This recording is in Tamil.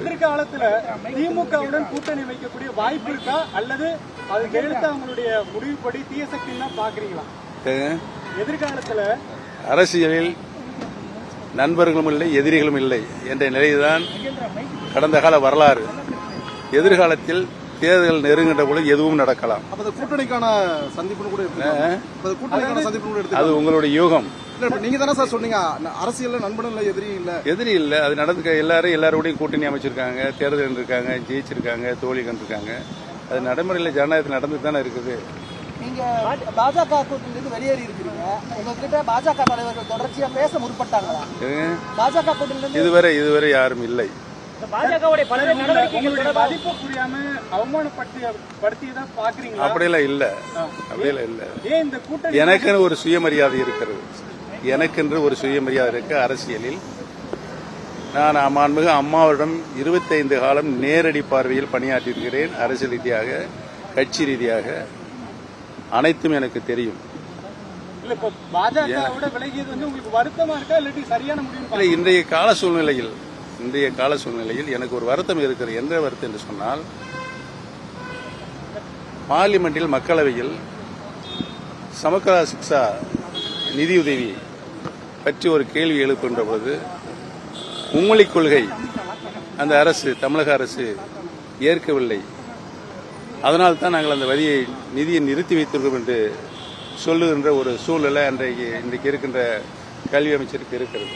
எதிர்காலத்துல திமுகவுடன் கூட்டணி வைக்கக்கூடிய வாய்ப்பு இருக்கா அல்லது அது ஜெயலலிதா அவங்களுடைய முடிவுப்படி தீய சக்தின்னு தான் பாக்குறீங்களா? எதிர்காலத்துல அரசியலில் நண்பர்களும் இல்லை எதிரிகளும் இல்லை என்ற நிலைதான் கடந்த கால வரலாறு. எதிர்காலத்தில் தேர்தல் நெருங்கின்ற பொழுது எதுவும் நடக்கலாம். கூட்டணிக்கான சந்திப்பு கூட அது உங்களுடைய யூகம். நீங்க தானே சார் சொன்னீங்க அரசியல் நண்பனும் இல்ல எதிரியும் இல்ல. எதிரி இல்ல, அது நடந்துக்க எல்லாரோடையும் கூட்டணி அமைச்சிருக்காங்க, தேர்தல் இருக்காங்க, ஜெயிச்சிருக்காங்க, தோல்வி கண்டிருக்காங்க. அது நடைமுறையில் ஜனநாயகத்தில் நடந்துட்டு தானே இருக்குது. நீங்க பாஜக கூட்டணியிலிருந்து வெளியேறி இருக்கிறீங்க, உங்ககிட்ட பாஜக தலைவர்கள் தொடர்ச்சியா பேச முற்பட்டாங்களா? பாஜக கூட்டணியிலிருந்து இதுவரை யாரும் இல்லை. அப்படியெல்லாம் இல்ல. எனக்குன்னு ஒரு சுயமரியாதை இருக்கிறது. எனக்கென்று ஒரு சுயமரியாதை இருக்கு. அரசியலில் நான் மாண்புமிகு அம்மாவிடம் 25 காலம் நேரடி பார்வையில் பணியாற்றியிருக்கிறேன். அரசியல் ரீதியாக, கட்சி ரீதியாக அனைத்தும் எனக்கு தெரியும். இன்றைய கால சூழ்நிலையில் எனக்கு ஒரு வருத்தம் இருக்கிறது. எந்த வருத்தம் என்று சொன்னால், பார்லிமெண்டில் மக்களவையில் சமக்கரா சிக்ஷா நிதியுதவி பற்றி ஒரு கேள்வி எழுப்புகின்ற போது மும்மொழிக் கொள்கை அந்த அரசு, தமிழக அரசு ஏற்கவில்லை. அதனால் தான் நாங்கள் அந்த நிதியை நிறுத்தி வைத்திருக்கிறோம் என்று சொல்லுகின்ற ஒரு சூழ்நிலை இன்றைக்கு இருக்கின்ற கல்வி அமைச்சருக்கு இருக்கிறது.